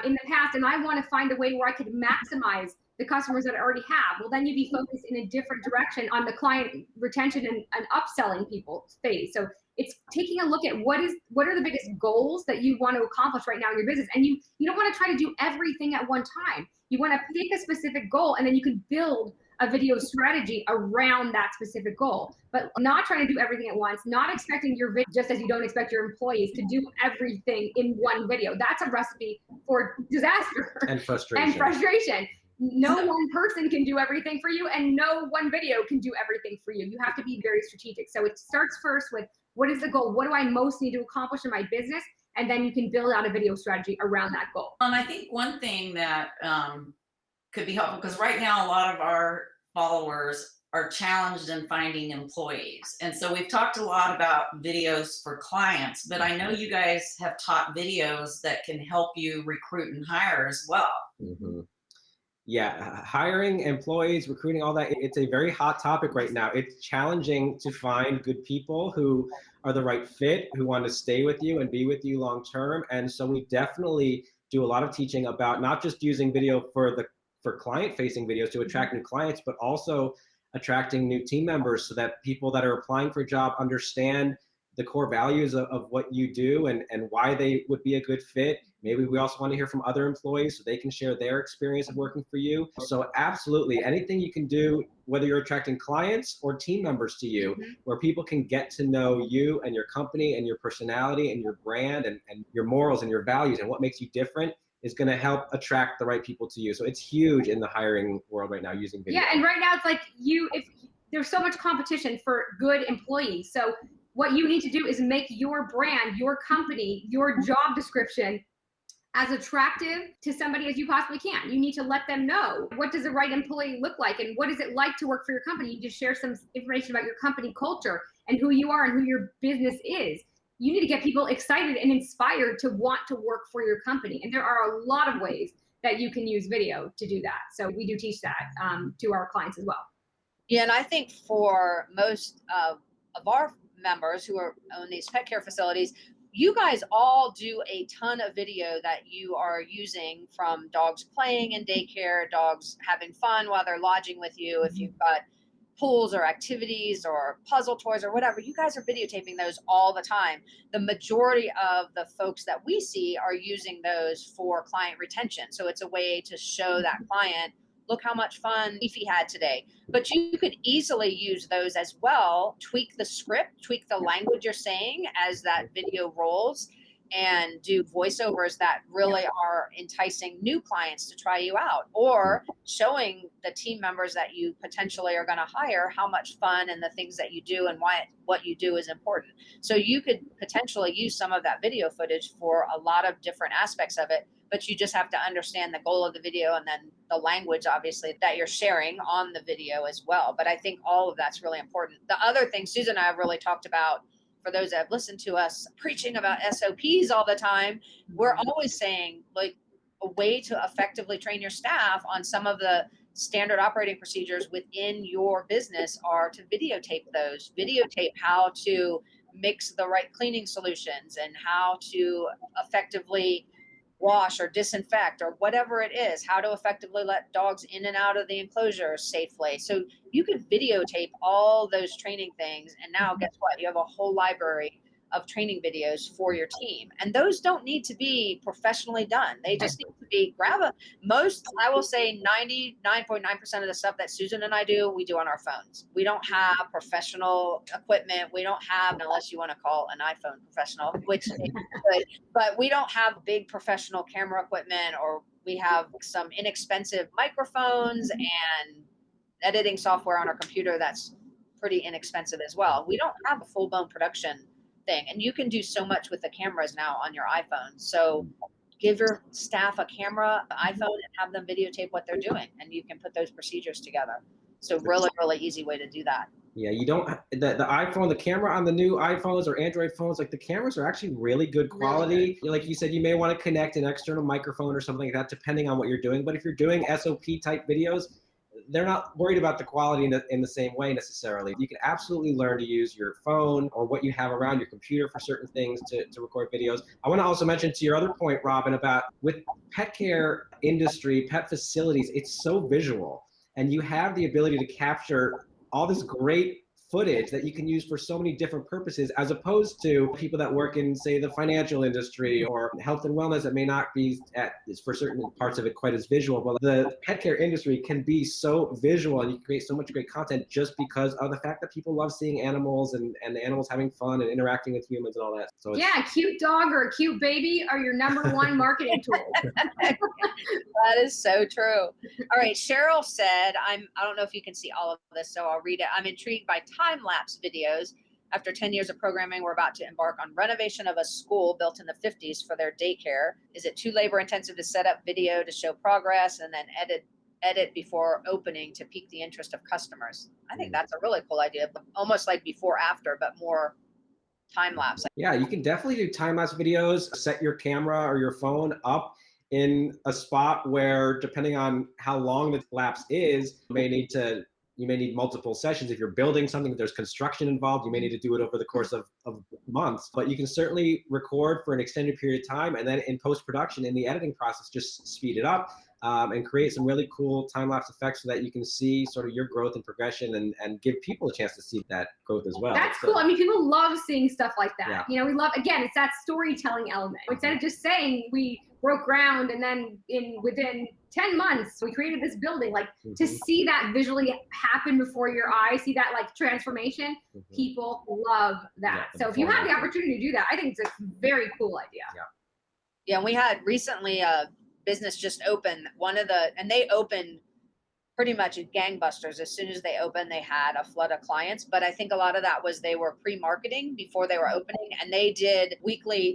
in the past, and I want to find a way where I could maximize the customers that I already have. Well, then you'd be focused in a different direction on the client retention and upselling people phase. So it's taking a look at what are the biggest goals that you want to accomplish right now in your business. And you don't want to try to do everything at one time. You want to pick a specific goal and then you can build a video strategy around that specific goal, but not trying to do everything at once, not expecting your video, just as you don't expect your employees to do everything in one video. That's a recipe for disaster and frustration. No one person can do everything for you, and no one video can do everything for you. You have to be very strategic. So it starts first with what is the goal? What do I most need to accomplish in my business? And then you can build out a video strategy around that goal. I think one thing that could be helpful, because right now a lot of our followers are challenged in finding employees. And so we've talked a lot about videos for clients, but I know you guys have taught videos that can help you recruit and hire as well. Mm-hmm. Yeah, hiring employees, recruiting, all that, it's a very hot topic right now. It's challenging to find good people who are the right fit, who want to stay with you and be with you long term. And so we definitely do a lot of teaching about not just using video for client-facing videos to attract new clients, but also attracting new team members so that people that are applying for a job understand the core values of what you do and why they would be a good fit. Maybe we also want to hear from other employees so they can share their experience of working for you. So absolutely, anything you can do, whether you're attracting clients or team members to you, where people can get to know you and your company and your personality and your brand and your morals and your values and what makes you different, is going to help attract the right people to you. So it's huge in the hiring world right now using video. Yeah, and right now it's like if there's so much competition for good employees. So what you need to do is make your brand, your company, your job description as attractive to somebody as you possibly can. You need to let them know, what does the right employee look like and what is it like to work for your company? You just share some information about your company culture and who you are and who your business is. You need to get people excited and inspired to want to work for your company. And there are a lot of ways that you can use video to do that. So we do teach that to our clients as well. Yeah, and I think for most of our members who own these pet care facilities, you guys all do a ton of video that you are using, from dogs playing in daycare, dogs having fun while they're lodging with you. If you've got pools or activities or puzzle toys or whatever, you guys are videotaping those all the time. The majority of the folks that we see are using those for client retention. So it's a way to show that client, look how much fun Leafy had today. But you could easily use those as well, tweak the script, tweak the language you're saying as that video rolls, and do voiceovers that really are enticing new clients to try you out, or showing the team members that you potentially are going to hire how much fun and the things that you do and why what you do is important. So you could potentially use some of that video footage for a lot of different aspects of it, but you just have to understand the goal of the video and then the language, obviously, that you're sharing on the video as well. But I think all of that's really important. The other thing Susan and I have really talked about, for those that have listened to us preaching about SOPs all the time, we're always saying, like, a way to effectively train your staff on some of the standard operating procedures within your business are to videotape those. Videotape how to mix the right cleaning solutions and how to effectively wash or disinfect or whatever it is, how to effectively let dogs in and out of the enclosure safely. So you could videotape all those training things. And now guess what? You have a whole library of training videos for your team. And those don't need to be professionally done. They just need to be I will say 99.9% of the stuff that Susan and I do, we do on our phones. We don't have professional equipment. We don't have, unless you want to call an iPhone professional, which is good, but we don't have big professional camera equipment, or we have some inexpensive microphones and editing software on our computer that's pretty inexpensive as well. We don't have a full-blown production thing, and you can do so much with the cameras now on your iPhone. So give your staff a camera, an iPhone, and have them videotape what they're doing, and you can put those procedures together. So really easy way to do that. Yeah, you don't the iPhone, the camera on the new iPhones or Android phones, like the cameras are actually really good quality. Really. Like you said, you may want to connect an external microphone or something like that, depending on what you're doing. But if you're doing SOP type videos, they're not worried about the quality in the same way necessarily. You can absolutely learn to use your phone or what you have around your computer for certain things to record videos. I want to also mention to your other point, Robin, about with pet care industry, pet facilities, it's so visual, and you have the ability to capture all this great footage that you can use for so many different purposes, as opposed to people that work in, say, the financial industry or health and wellness that may not be for certain parts of it quite as visual. But the pet care industry can be so visual, and you can create so much great content just because of the fact that people love seeing animals and the animals having fun and interacting with humans and all that. So yeah, a cute dog or a cute baby are your number one marketing tool. That is so true. All right, Cheryl said, I don't know if you can see all of this, so I'll read it. I'm intrigued by time-lapse videos. After 10 years of programming, we're about to embark on renovation of a school built in the 50s for their daycare. Is it too labor-intensive to set up video to show progress and then edit before opening to pique the interest of customers? I think that's a really cool idea, almost like before after, but more time-lapse. Yeah, you can definitely do time-lapse videos. Set your camera or your phone up in a spot where, depending on how long the lapse is, you may need multiple sessions. If you're building something, if there's construction involved, you may need to do it over the course of months. But you can certainly record for an extended period of time, and then in post-production, in the editing process, just speed it up and create some really cool time-lapse effects so that you can see sort of your growth and progression and give people a chance to see that growth as well. That's cool. I mean, people love seeing stuff like that. Yeah. You know, we love, again, it's that storytelling element. Instead of just saying we broke ground and then within 10 months we created this building, like to see that visually happen before your eyes, see that like transformation, people love that. So if you have the opportunity to do that, I think it's a very cool idea. Yeah, and we had recently a business just opened, and they opened pretty much gangbusters. As soon as they opened, they had a flood of clients. But I think a lot of that was they were pre-marketing before they were opening, and they did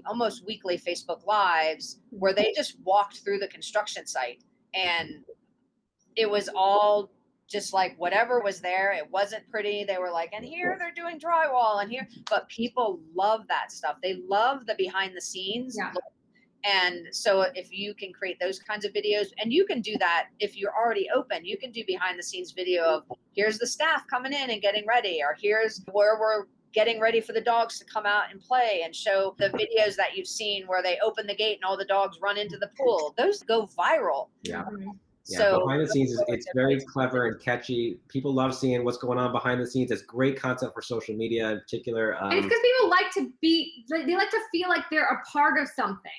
almost weekly Facebook Lives where they just walked through the construction site, and it was all just like whatever was there. It wasn't pretty. They were like, and here they're doing drywall, and here, but people love that stuff. They love the behind the scenes. Yeah. And so if you can create those kinds of videos, and you can do that if you're already open, you can do behind the scenes video of here's the staff coming in and getting ready, or here's where we're getting ready for the dogs to come out and play, and show the videos that you've seen where they open the gate and all the dogs run into the pool. Those go viral. Yeah. Yeah, So behind the scenes, it's very clever and catchy. People love seeing what's going on behind the scenes. It's great content for social media in particular. And it's because people like they like to feel like they're a part of something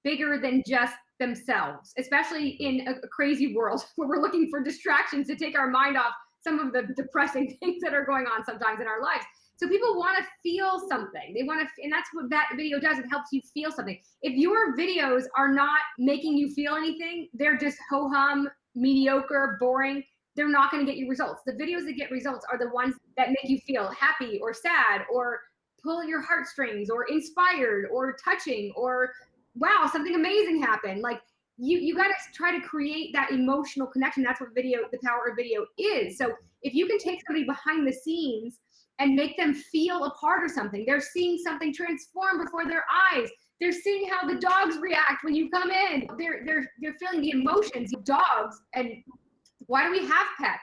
bigger than just themselves, especially in a crazy world where we're looking for distractions to take our mind off some of the depressing things that are going on sometimes in our lives. So people want to feel something. They want to, and that's what that video does. It helps you feel something. If your videos are not making you feel anything, they're just ho-hum, mediocre, boring, they're not going to get you results. The videos that get results are the ones that make you feel happy or sad or pull your heartstrings or inspired or touching or wow, something amazing happened. Like you got to try to create that emotional connection. That's what the power of video is. So if you can take somebody behind the scenes and make them feel a part of something, they're seeing something transform before their eyes. They're seeing how the dogs react when you come in. They're feeling the emotions of dogs. And why do we have pets?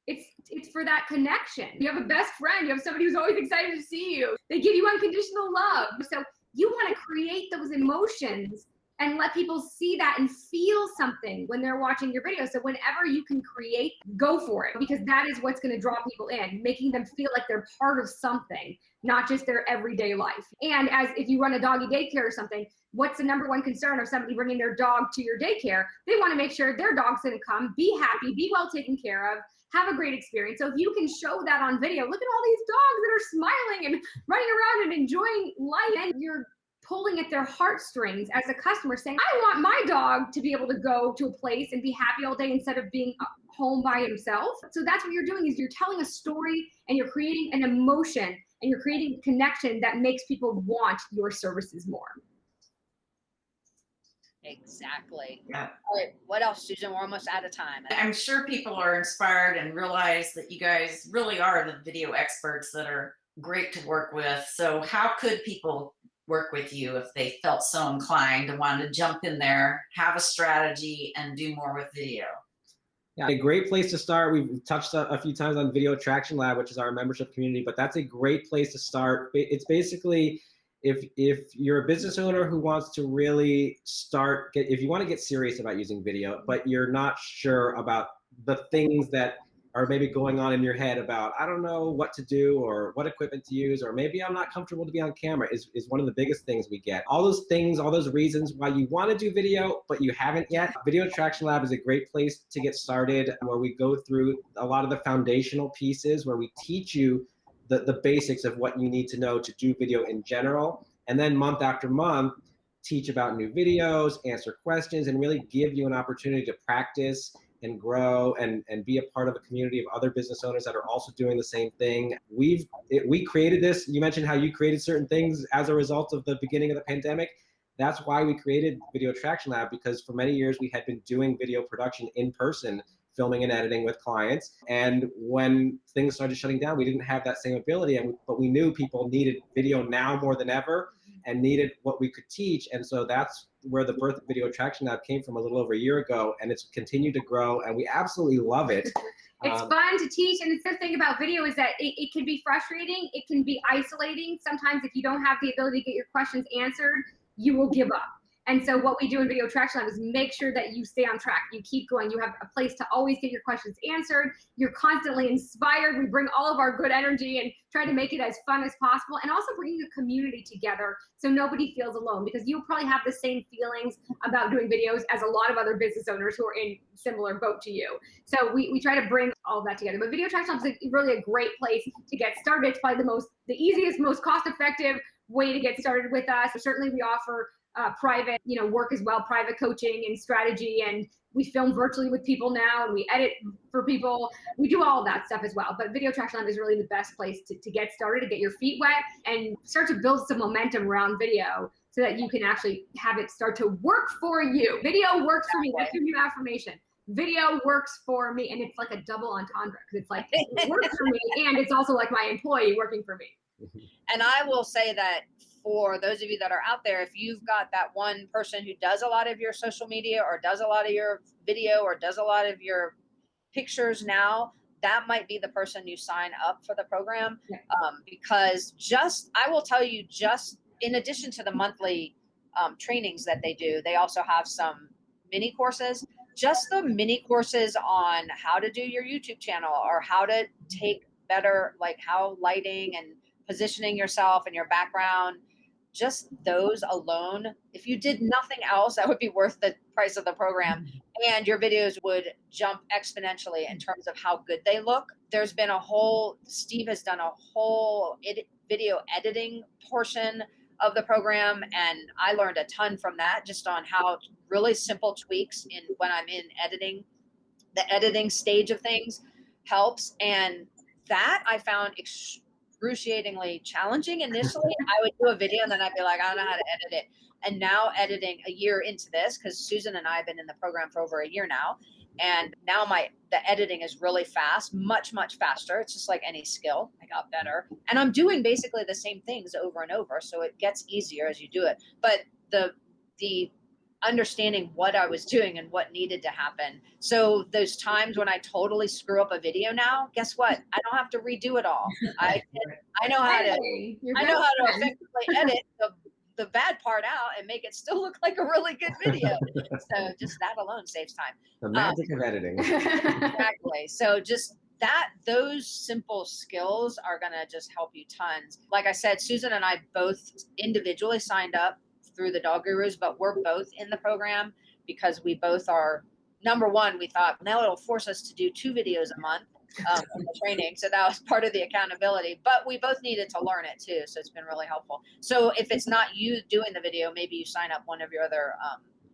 It's for that connection. You have a best friend. You have somebody who's always excited to see you. They give you unconditional love. So you want to create those emotions and let people see that and feel something when they're watching your video. So whenever you can create, go for it, because that is what's going to draw people in, making them feel like they're part of something, not just their everyday life. And as if you run a doggy daycare or something, what's the number one concern of somebody bringing their dog to your daycare? They want to make sure their dog's going to come, be happy, be well taken care of, have a great experience. So if you can show that on video, look at all these dogs that are smiling and running around and enjoying life, and you're pulling at their heartstrings as a customer, saying, I want my dog to be able to go to a place and be happy all day instead of being home by himself. So that's what you're doing, is you're telling a story and you're creating an emotion and you're creating connection that makes people want your services more. Exactly. Yeah. All right, what else, Susan? We're almost out of time. I'm sure people are inspired and realize that you guys really are the video experts that are great to work with. So how could people work with you if they felt so inclined to want to jump in there, have a strategy, and do more with video? Yeah, a great place to start. We've touched a few times on Video Attraction Lab, which is our membership community, but that's a great place to start. It's basically, if you're a business owner who wants to really if you want to get serious about using video, but you're not sure about the things that are maybe going on in your head about, I don't know what to do or what equipment to use, or maybe I'm not comfortable to be on camera, is one of the biggest things we get. All those things, all those reasons why you want to do video, but you haven't yet. Video Attraction Lab is a great place to get started, where we go through a lot of the foundational pieces, where we teach you the basics of what you need to know to do video in general. And then month after month, teach about new videos, answer questions, and really give you an opportunity to practice and grow and be a part of a community of other business owners that are also doing the same thing. We created this. You mentioned how you created certain things as a result of the beginning of the pandemic. That's why we created Video Attraction Lab, because for many years we had been doing video production in person, filming and editing with clients. And when things started shutting down, we didn't have that same ability, but we knew people needed video now more than ever and needed what we could teach. And so that's where the birth of Video Attraction Lab came from a little over a year ago, and it's continued to grow, and we absolutely love it. It's fun to teach, and the thing about video is that it can be frustrating, it can be isolating. Sometimes if you don't have the ability to get your questions answered, you will give up. And so what we do in Video Attraction Lab is make sure that you stay on track, you keep going, you have a place to always get your questions answered, you're constantly inspired. We bring all of our good energy and try to make it as fun as possible, and also bringing a community together so nobody feels alone, because you probably have the same feelings about doing videos as a lot of other business owners who are in similar boat to you. So we try to bring all of that together. But Video Attraction Lab is really a great place to get started. It's probably the easiest, most cost-effective way to get started with us. Certainly we offer private, work as well, private coaching and strategy, and we film virtually with people now, and we edit for people. We do all of that stuff as well. But Video Attraction Lab is really the best place to get started, to get your feet wet, and start to build some momentum around video so that you can actually have it start to work for you. Video works for me. That's your new affirmation. Video works for me, and it's like a double entendre, because it's like it works for me, and it's also like my employee working for me. And I will say that for those of you that are out there, if you've got that one person who does a lot of your social media or does a lot of your video or does a lot of your pictures now, that might be the person you sign up for the program. Yeah. Because I will tell you, just in addition to the monthly trainings that they do, they also have some mini courses. Just the mini courses on how to do your YouTube channel, or how to take better, like how lighting and positioning yourself and your background, just those alone, if you did nothing else, that would be worth the price of the program, and your videos would jump exponentially in terms of how good they look. Steve has done a whole video editing portion of the program, and I learned a ton from that, just on how really simple tweaks when I'm in editing, the editing stage of things helps. And that I found excruciatingly challenging initially. I would do a video and then I'd be like, I don't know how to edit it. And now, editing a year into this, because Susan and I have been in the program for over a year now, and now the editing is really fast, much, much faster. It's just like any skill. I got better. And I'm doing basically the same things over and over, so it gets easier as you do it. But the understanding what I was doing and what needed to happen. So those times when I totally screw up a video now, guess what? I don't have to redo it all. I know how to effectively edit. So the bad part out and make it still look like a really good video. So just that alone saves time. The magic of editing. Exactly. So just those simple skills are going to just help you tons. Like I said, Susan and I both individually signed up through the Dog Gurus, but we're both in the program because we both are, number one, we thought now it'll force us to do 2 videos a month in the training. So that was part of the accountability, but we both needed to learn it too. So it's been really helpful. So if it's not you doing the video, maybe you sign up one of your other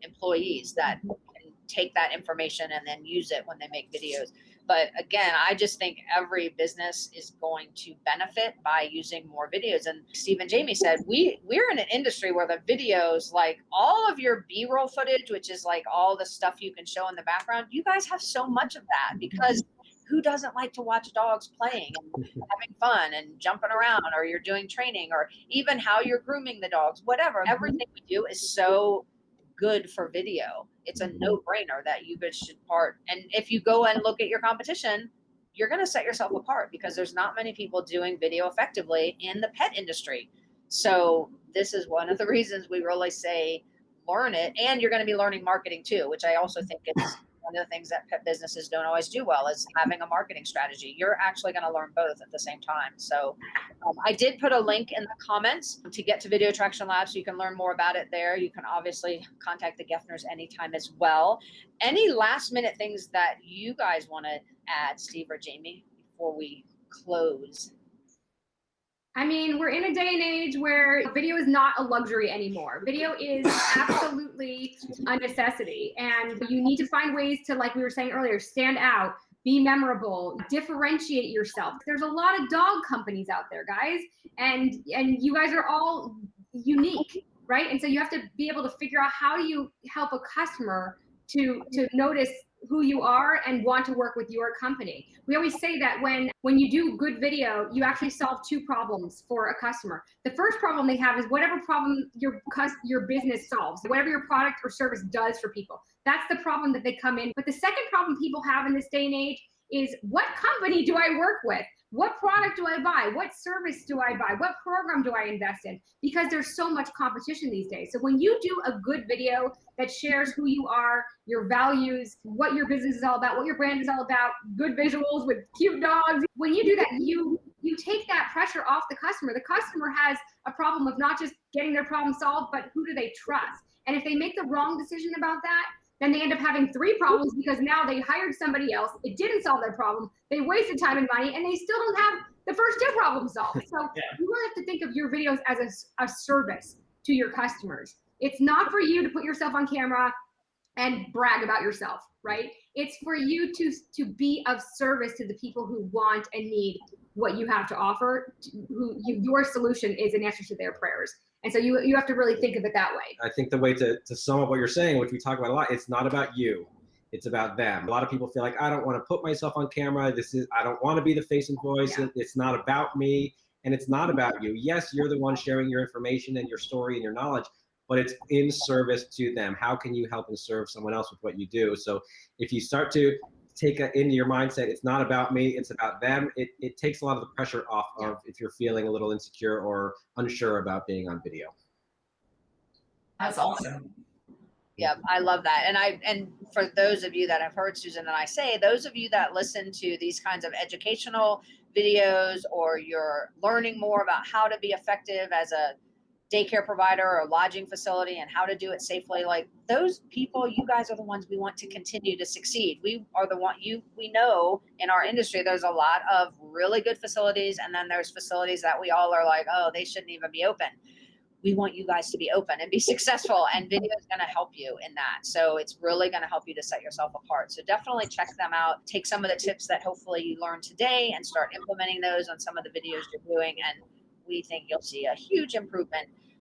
employees that can take that information and then use it when they make videos. But again, I just think every business is going to benefit by using more videos. And Steve and Jaime said, we're in an industry where the videos, like all of your B-roll footage, which is like all the stuff you can show in the background, you guys have so much of that, because who doesn't like to watch dogs playing and having fun and jumping around, or you're doing training, or even how you're grooming the dogs, whatever. Everything we do is so good for video. It's a no-brainer that you guys should part. And if you go and look at your competition, you're going to set yourself apart, because there's not many people doing video effectively in the pet industry. So this is one of the reasons we really say learn it. And you're going to be learning marketing too, which I also think is one of the things that pet businesses don't always do well, is having a marketing strategy. You're actually going to learn both at the same time. So I did put a link in the comments to get to Video Attraction Lab, so you can learn more about it there. You can obviously contact the Guefners anytime as well. Any last minute things that you guys want to add, Steve or Jaime, before we close? I mean, we're in a day and age where video is not a luxury anymore. Video is absolutely a necessity. And you need to find ways to, like we were saying earlier, stand out, be memorable, differentiate yourself. There's a lot of dog companies out there, guys, and you guys are all unique, right? And so you have to be able to figure out, how do you help a customer to notice who you are and want to work with your company. We always say that when you do good video, you actually solve 2 problems for a customer. The first problem they have is whatever problem your business solves, whatever your product or service does for people. That's the problem that they come in. But the second problem people have in this day and age is, what company do I work with? What product do I buy? What service do I buy? What program do I invest in? Because there's so much competition these days. So when you do a good video that shares who you are, your values, what your business is all about, what your brand is all about, good visuals with cute dogs, when you do that, you take that pressure off the customer. The customer has a problem of not just getting their problem solved, but who do they trust? And if they make the wrong decision about that, then they end up having 3 problems, because now they hired somebody else, it didn't solve their problem, they wasted time and money, and they still don't have the first 2 problems solved. So you really have to think of your videos as a service to your customers. It's not for you to put yourself on camera and brag about yourself, right? It's for you to be of service to the people who want and need what you have to offer, your solution is an answer to their prayers. And so you have to really think of it that way. I think the way to sum up what you're saying, which we talk about a lot, it's not about you. It's about them. A lot of people feel like, I don't want to put myself on camera. I don't want to be the face and voice. Yeah. It's not about me. And it's not about you. Yes, you're the one sharing your information and your story and your knowledge, but it's in service to them. How can you help and serve someone else with what you do? So if you start to take into your mindset, it's not about me, it's about them, it takes a lot of the pressure off of if you're feeling a little insecure or unsure about being on video. That's awesome. Yeah, I love that. And for those of you that have heard Susan and I say, those of you that listen to these kinds of educational videos, or you're learning more about how to be effective as a daycare provider or lodging facility and how to do it safely, like those people, you guys are the ones we want to continue to succeed. We are the one, we know in our industry, there's a lot of really good facilities, and then there's facilities that we all are like, oh, they shouldn't even be open. We want you guys to be open and be successful, and video is going to help you in that. So it's really going to help you to set yourself apart. So definitely check them out. Take some of the tips that hopefully you learned today and start implementing those on some of the videos you're doing. And we think you'll see a huge improvement